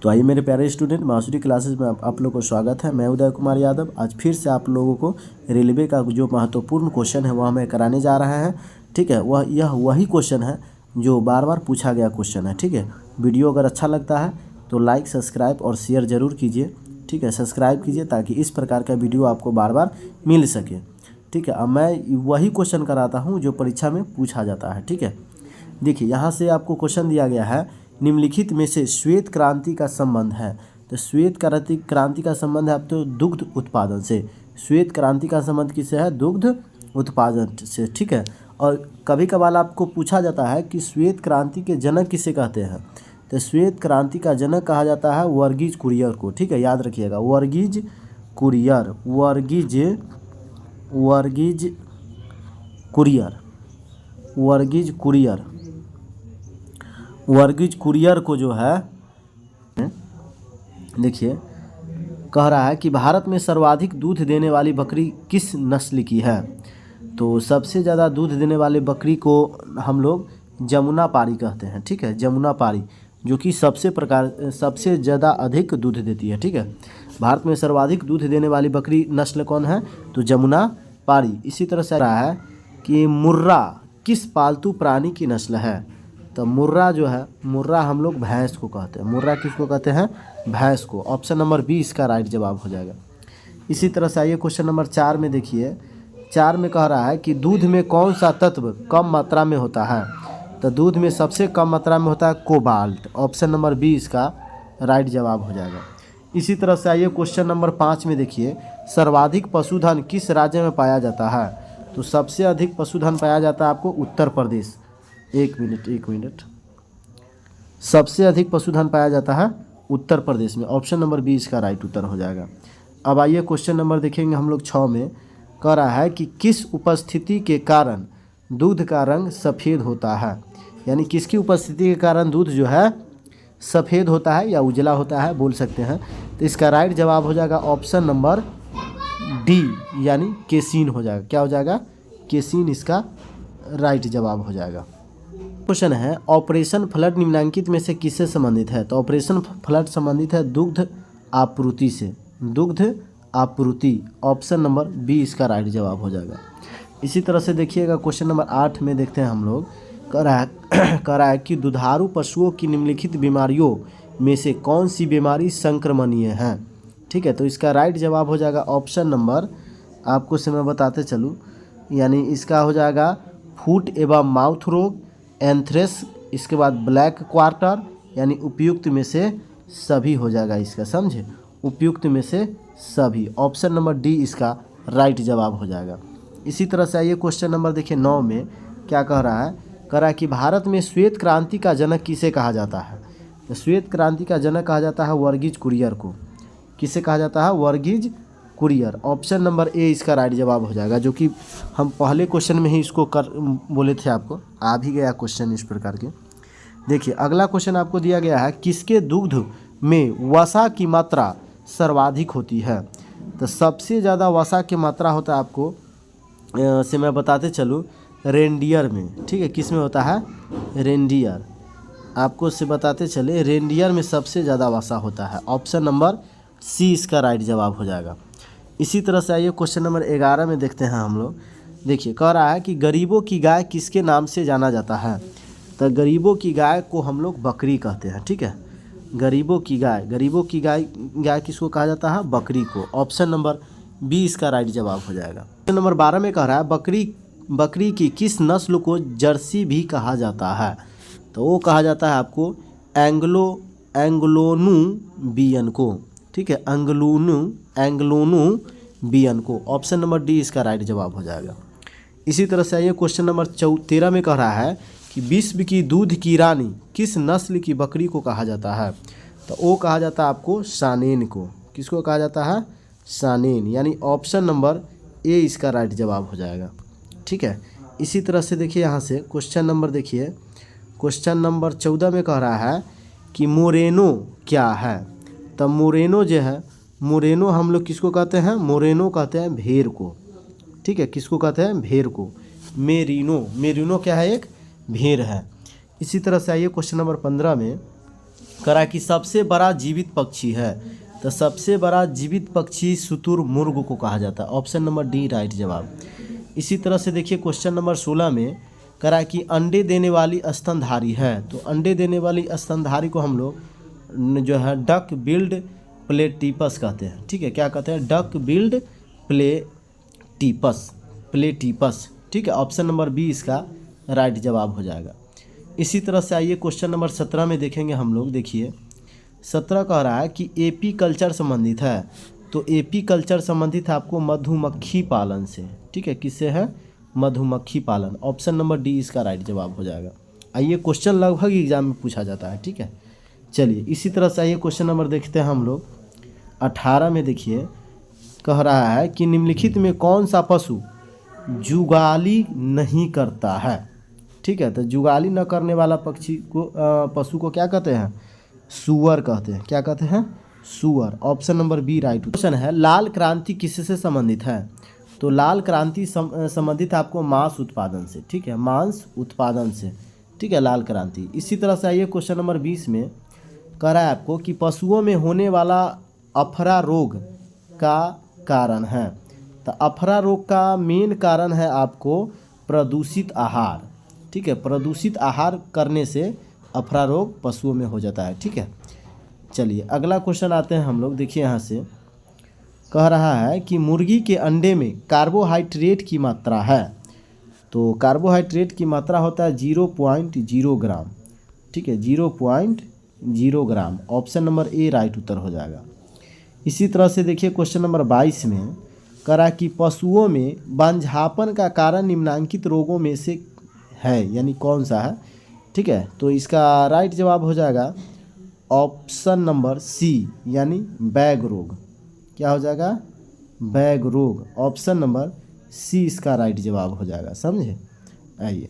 तो आइए मेरे प्यारे स्टूडेंट, मासूरी क्लासेस में आप लोग को स्वागत है। मैं उदय कुमार यादव आज फिर से आप लोगों को रेलवे का जो महत्वपूर्ण क्वेश्चन है वह हमें कराने जा रहा है। ठीक है, यह वही क्वेश्चन है जो बार बार पूछा गया क्वेश्चन है। ठीक है, वीडियो अगर अच्छा लगता है तो लाइक, सब्सक्राइब और शेयर ज़रूर कीजिए। ठीक है, सब्सक्राइब कीजिए ताकि इस प्रकार का वीडियो आपको बार बार मिल सके। ठीक है, अब मैं वही क्वेश्चन कराता हूँ जो परीक्षा में पूछा जाता है। ठीक है, देखिए यहाँ से आपको क्वेश्चन दिया गया है, निम्नलिखित में से श्वेत क्रांति का संबंध है। तो श्वेत क्रांति का संबंध है अब तो दुग्ध उत्पादन से। श्वेत क्रांति का संबंध किससे है? दुग्ध उत्पादन से। ठीक है, और कभी कभार आपको पूछा जाता है कि श्वेत क्रांति के जनक किसे कहते हैं। तो श्वेत क्रांति का जनक कहा जाता है वर्गीज कुरियर को। ठीक है, याद रखिएगा, वर्गीज कुरियर, वर्गीज कुरियर, वर्गीज कुरियर, वर्गीज कुरियर को जो है, देखिए कह रहा है कि भारत में सर्वाधिक दूध देने वाली बकरी किस नस्ल की है। तो सबसे ज़्यादा दूध देने वाली बकरी को हम लोग जमुना पारी कहते हैं। ठीक है, जमुना पारी जो कि सबसे ज़्यादा अधिक दूध देती है। ठीक है, भारत में सर्वाधिक दूध देने वाली बकरी नस्ल कौन है? तो जमुना पारी। इसी तरह से रहा है कि मुर्रा किस पालतू प्राणी की नस्ल है। तो मुर्रा जो है, मुर्रा हम लोग भैंस को कहते हैं। मुर्रा किसको कहते हैं? भैंस को। ऑप्शन नंबर बी इसका राइट जवाब हो जाएगा। इसी तरह से आइए क्वेश्चन नंबर 4 में देखिए। 4 में कह रहा है कि दूध में कौन सा तत्व कम मात्रा में होता है। तो दूध में सबसे कम मात्रा में होता है कोबाल्ट। ऑप्शन नंबर बी इसका राइट जवाब हो जाएगा। इसी तरह से आइए क्वेश्चन नंबर 5 में देखिए, सर्वाधिक पशुधन किस राज्य में पाया जाता है। तो सबसे अधिक पशुधन पाया जाता है आपको उत्तर प्रदेश। एक मिनट, सबसे अधिक पशुधन पाया जाता है उत्तर प्रदेश में। ऑप्शन नंबर बी इसका राइट उत्तर हो जाएगा। अब आइए क्वेश्चन नंबर देखेंगे हम लोग 6 में। कह रहा है कि किस उपस्थिति के कारण दूध का रंग सफ़ेद होता है। यानी किसकी उपस्थिति के कारण दूध जो है सफ़ेद होता है या उजला होता है, बोल सकते हैं। तो इसका राइट जवाब हो जाएगा ऑप्शन नंबर डी, यानी केसीन हो जाएगा। क्या हो जाएगा? केसीन इसका राइट जवाब हो जाएगा। क्वेश्चन है, ऑपरेशन फ्लड निम्नलिखित में से किससे संबंधित है। तो ऑपरेशन फ्लड संबंधित है दुग्ध आपूर्ति से। दुग्ध आपूर्ति, ऑप्शन नंबर बी इसका राइट जवाब हो जाएगा। इसी तरह से देखिएगा क्वेश्चन नंबर 8 में देखते हैं हम लोग। कह रहा है कि दुधारू पशुओं की निम्नलिखित बीमारियों में से कौन सी बीमारी संक्रमणीय है। ठीक है, तो इसका राइट जवाब हो जाएगा ऑप्शन नंबर, आपको से मैं बताते चलूँ, यानी इसका हो जाएगा फूट एवं माउथ रोग, एंथ्रेक्स, इसके बाद ब्लैक क्वार्टर, यानी उपयुक्त में से सभी हो जाएगा इसका। समझे, उपयुक्त में से सभी। ऑप्शन नंबर डी इसका राइट जवाब हो जाएगा। इसी तरह से आइए क्वेश्चन नंबर देखिए 9 में क्या कह रहा है। कह रहा है कि भारत में श्वेत क्रांति का जनक किसे कहा जाता है। तो श्वेत क्रांति का जनक कहा जाता है वर्गीज कुरियर को। किसे कहा जाता है? Verghese Kurien. Option number A इसका राइट जवाब हो जाएगा, जो कि हम पहले क्वेश्चन में ही इसको बोले थे, आपको आ भी गया क्वेश्चन इस प्रकार के। देखिए अगला क्वेश्चन आपको दिया गया है, किसके दुग्ध में वसा की मात्रा सर्वाधिक होती है। तो सबसे ज़्यादा वसा की मात्रा होता है आपको से मैं बताते चलूँ, रेंडियर में। ठीक है, किस में होता है? रेंडियर। आपको से बताते चले, रेंडियर में सबसे ज़्यादा वसा होता है। ऑप्शन नंबर सी इसका राइट जवाब हो जाएगा। इसी तरह से आइए क्वेश्चन नंबर 11 में देखते हैं हम लोग। देखिए कह रहा है कि गरीबों की गाय किसके नाम से जाना जाता है। तो गरीबों की गाय को हम लोग बकरी कहते हैं। ठीक है, गरीबों की गाय किसको कहा जाता है? बकरी को। ऑप्शन नंबर बी इसका राइट जवाब हो जाएगा। क्वेश्चन नंबर 12 में कह रहा है, बकरी की किस नस्ल को जर्सी भी कहा जाता है। तो वो कहा जाता है आपको एंग्लोनू बियन को। ठीक है, एंग्लोनू बियन को। ऑप्शन नंबर डी इसका राइट जवाब हो जाएगा। इसी तरह से आइए क्वेश्चन नंबर 13 में कह रहा है कि विश्व की दूध की रानी किस नस्ल की बकरी को कहा जाता है। तो वो कहा जाता है आपको सानेन को। किसको कहा जाता है? सानेन, यानी ऑप्शन नंबर ए इसका राइट जवाब हो जाएगा। ठीक है, इसी तरह से देखिए यहाँ से क्वेश्चन नंबर देखिए, क्वेश्चन नंबर 14 में कह रहा है कि मोरेनो क्या है। तब मोरेनो जो है, मोरेनो हम लोग किसको कहते हैं? मोरेनो कहते हैं भेड़ को। ठीक है, किसको कहते हैं? भेड़ को। मेरिनो क्या है? एक भेड़ है। इसी तरह से आइए क्वेश्चन नंबर 15 में करा कि सबसे बड़ा जीवित पक्षी है, तो सबसे बड़ा जीवित पक्षी शुतुरमुर्ग को कहा जाता है। ऑप्शन नंबर डी राइट जवाब। इसी तरह से देखिए क्वेश्चन नंबर 16 में करा कि अंडे देने वाली स्तनधारी है, तो अंडे देने वाली स्तनधारी को हम लोग जो है डक बिल्ड प्लेटिपस कहते हैं। ठीक है, क्या कहते हैं? Duck billed platypus. ठीक है, ऑप्शन नंबर बी इसका राइट जवाब हो जाएगा। इसी तरह से आइए क्वेश्चन नंबर 17 में देखेंगे हम लोग। देखिए 17 कह रहा है कि एपी कल्चर संबंधित है, तो एपी कल्चर संबंधित है आपको मधुमक्खी पालन से। ठीक है, किससे है? मधुमक्खी पालन। ऑप्शन नंबर डी इसका राइट जवाब हो जाएगा। आइए क्वेश्चन लगभग एग्जाम में पूछा जाता है। ठीक है, चलिए इसी तरह से आइए क्वेश्चन नंबर देखते हैं हम लोग 18 में। देखिए कह रहा है कि निम्नलिखित में कौन सा पशु जुगाली नहीं करता है। ठीक है, तो जुगाली न करने वाला पशु को क्या कहते हैं? सूअर कहते हैं। क्या कहते हैं? सूअर। Option number B right. Question है लाल क्रांति किससे संबंधित है, तो लाल क्रांति संबंधित आपको मांस उत्पादन से। ठीक है, मांस उत्पादन से। ठीक है, लाल क्रांति। इसी तरह से आइए क्वेश्चन नंबर 20 में कह रहा है आपको कि पशुओं में होने वाला अफरा रोग का कारण है, तो अफरा रोग का मेन कारण है आपको प्रदूषित आहार। ठीक है, प्रदूषित आहार करने से अफरा रोग पशुओं में हो जाता है। ठीक है, चलिए अगला क्वेश्चन आते हैं हम लोग। देखिए यहाँ से कह रहा है कि मुर्गी के अंडे में कार्बोहाइड्रेट की मात्रा है, तो कार्बोहाइड्रेट की मात्रा होता है 0.0 ग्राम। ठीक है, 0.0 ग्राम। ऑप्शन नंबर ए राइट उत्तर हो जाएगा। इसी तरह से देखिए क्वेश्चन नंबर 22 में करा कि पशुओं में बांझापन का कारण निम्नलिखित रोगों में से है, यानी कौन सा है। ठीक है, तो इसका राइट जवाब हो जाएगा ऑप्शन नंबर सी, यानी बैग रोग। क्या हो जाएगा? बैग रोग। ऑप्शन नंबर सी इसका राइट जवाब हो जाएगा। समझे? आइए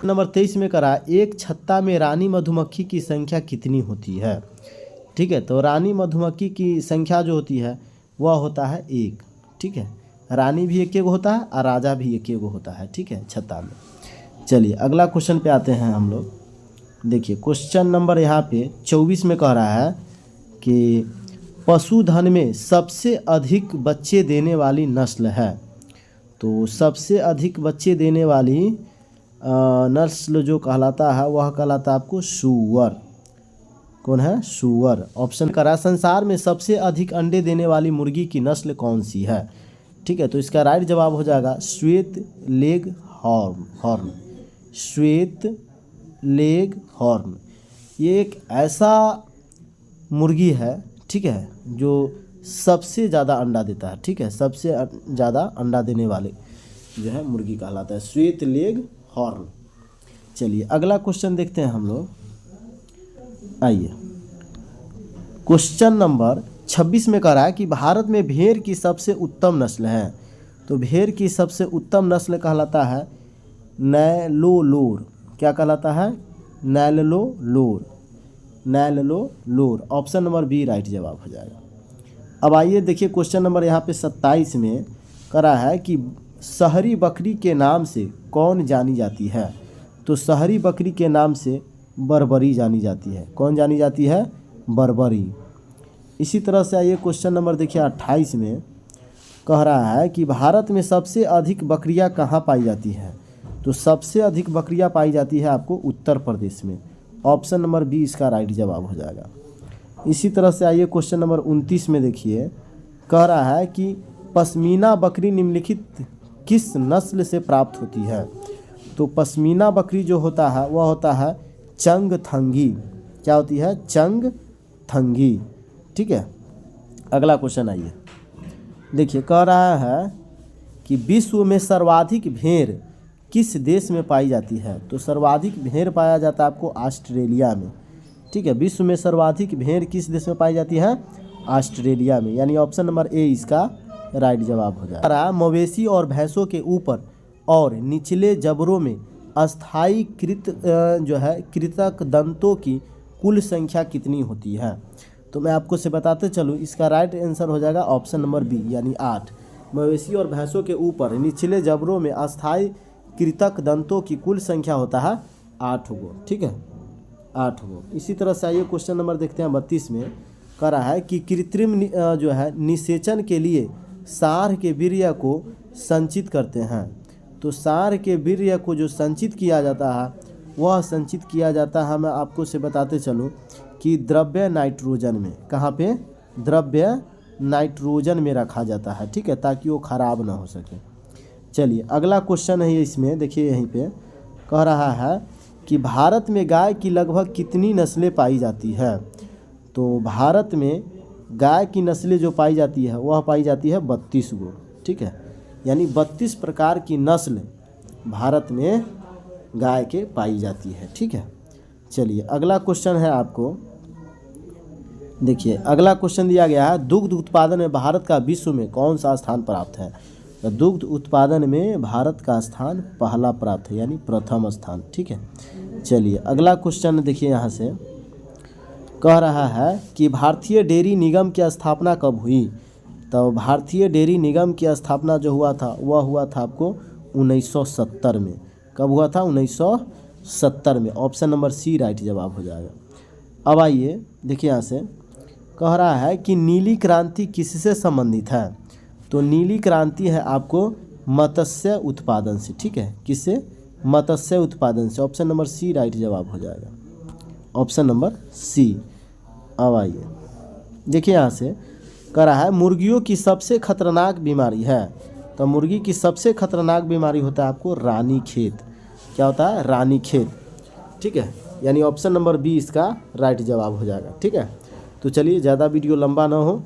नंबर 23 में करा एक छत्ता में रानी मधुमक्खी की संख्या कितनी होती है। ठीक है, तो रानी मधुमक्खी की संख्या जो होती है वह होता है 1। ठीक है, रानी भी एक होता है और राजा भी एक होता है। ठीक है, छत्ता में। चलिए अगला क्वेश्चन पे आते हैं हम लोग। देखिए क्वेश्चन नंबर यहाँ पे 24 में कह रहा है कि पशुधन में सबसे अधिक बच्चे देने वाली नस्ल है, तो सबसे अधिक बच्चे देने वाली नस्ल जो कहलाता है वह कहलाता है आपको सूअर। कौन है? सूअर। ऑप्शन करा संसार में सबसे अधिक अंडे देने वाली मुर्गी की नस्ल कौन सी है। ठीक है, तो इसका राइट जवाब हो जाएगा श्वेत लेग हॉर्न। श्वेत लेग हॉर्न ये एक ऐसा मुर्गी है, ठीक है, जो सबसे ज़्यादा अंडा देता है। ठीक है, सबसे ज़्यादा अंडा देने वाले जो है मुर्गी कहलाता है श्वेत लेग हॉर्न। चलिए अगला क्वेश्चन देखते हैं हम लोग। आइए क्वेश्चन नंबर 26 में कह रहा है कि भारत में भेड़ की सबसे उत्तम नस्ल है, तो भेड़ की सबसे उत्तम नस्ल कहलाता है नैलोलोर। क्या कहलाता है? नैलोलोर। नैलोलोर। ऑप्शन नंबर बी राइट जवाब हो जाएगा। अब आइए देखिए क्वेश्चन नंबर यहाँ पे 27 में कह रहा है कि शहरी बकरी के नाम से कौन जानी जाती है, तो शहरी बकरी के नाम से बर्बरी जानी जाती है। कौन जानी जाती है? बर्बरी। इसी तरह से आइए क्वेश्चन नंबर देखिए 28 में कह रहा है कि भारत में सबसे अधिक बकरियां कहाँ पाई जाती हैं, तो सबसे अधिक बकरियां पाई जाती है आपको उत्तर प्रदेश में। ऑप्शन नंबर बी इसका राइट जवाब हो जाएगा। इसी तरह से आइए क्वेश्चन नंबर 29 में देखिए कह रहा है कि पश्मीना बकरी निम्नलिखित किस नस्ल से प्राप्त होती है, तो पश्मीना बकरी जो होता है वह होता है चंगथंगी। क्या होती है? चंगथंगी। ठीक है, अगला क्वेश्चन आइए देखिए कह रहा है कि विश्व में सर्वाधिक भेड़ किस देश में पाई जाती है, तो सर्वाधिक भेड़ पाया जाता है आपको ऑस्ट्रेलिया में। ठीक है, विश्व में सर्वाधिक भेड़ किस देश में पाई जाती है? ऑस्ट्रेलिया में, यानी ऑप्शन नंबर ए इसका राइट जवाब हो जाएगा। मवेशी और भैंसों के ऊपर और निचले जबड़ों में अस्थायी कृतक दंतों की कुल संख्या कितनी होती है, तो मैं आपको से बताते चलूँ इसका राइट आंसर हो जाएगा ऑप्शन नंबर बी, यानी 8। मवेशी और भैंसों के ऊपर निचले जबड़ों में अस्थायी कृतक दंतों की कुल संख्या होता है 8 गो, ठीक है, 8 गो। इसी तरह से आइए क्वेश्चन नंबर देखते हैं 32 में। कह रहा है कि कृत्रिम जो है निषेचन के लिए साँड़ के वीर्य को संचित करते हैं। तो साँड़ के वीर्य को जो संचित किया जाता है वह संचित किया जाता है, मैं आपको से बताते चलूँ कि द्रव्य नाइट्रोजन में। कहाँ पे? द्रव्य नाइट्रोजन में रखा जाता है, ठीक है, ताकि वो खराब ना हो सके। चलिए अगला क्वेश्चन है इसमें, देखिए यहीं पे कह रहा है कि भारत में गाय की लगभग कितनी नस्लें पाई जाती है। तो भारत में गाय की नस्लें जो पाई जाती है वह पाई जाती है 32 गो, ठीक है, यानी 32 प्रकार की नस्ल भारत में गाय के पाई जाती है, ठीक है। चलिए अगला क्वेश्चन है आपको, देखिए अगला क्वेश्चन दिया गया है, दुग्ध उत्पादन में भारत का विश्व में कौन सा स्थान प्राप्त है। तो दुग्ध उत्पादन में भारत का स्थान पहला प्राप्त है, यानी प्रथम स्थान, ठीक है। चलिए अगला क्वेश्चन देखिए, यहाँ से कह रहा है कि भारतीय डेयरी निगम की स्थापना कब हुई। तो भारतीय डेयरी निगम की स्थापना जो हुआ था वह हुआ था आपको 1970 में। कब हुआ था? 1970 में। ऑप्शन नंबर सी राइट जवाब हो जाएगा। अब आइए देखिए, यहाँ से कह रहा है कि नीली क्रांति किससे संबंधित है। तो नीली क्रांति है आपको मत्स्य उत्पादन से, ठीक है, किससे? मत्स्य उत्पादन से। ऑप्शन नंबर सी राइट जवाब हो जाएगा, ऑप्शन नंबर सी। अब आइए देखिए, यहाँ से कह रहा है मुर्गियों की सबसे खतरनाक बीमारी है। तो मुर्गी की सबसे खतरनाक बीमारी होता है आपको रानीखेत। क्या होता है? रानीखेत, ठीक है, यानी ऑप्शन नंबर बी इसका राइट जवाब हो जाएगा, ठीक है। तो चलिए ज़्यादा वीडियो लंबा ना हो,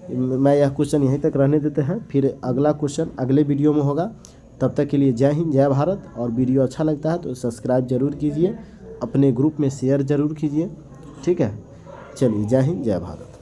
मैं यह क्वेश्चन यहीं तक रहने देते हैं, फिर अगला क्वेश्चन अगले वीडियो में होगा। तब तक के लिए जय हिंद, जय भारत। और वीडियो अच्छा लगता है तो सब्सक्राइब जरूर कीजिए, अपने ग्रुप में शेयर ज़रूर कीजिए, ठीक है। चलिए जय हिंद, जय भारत।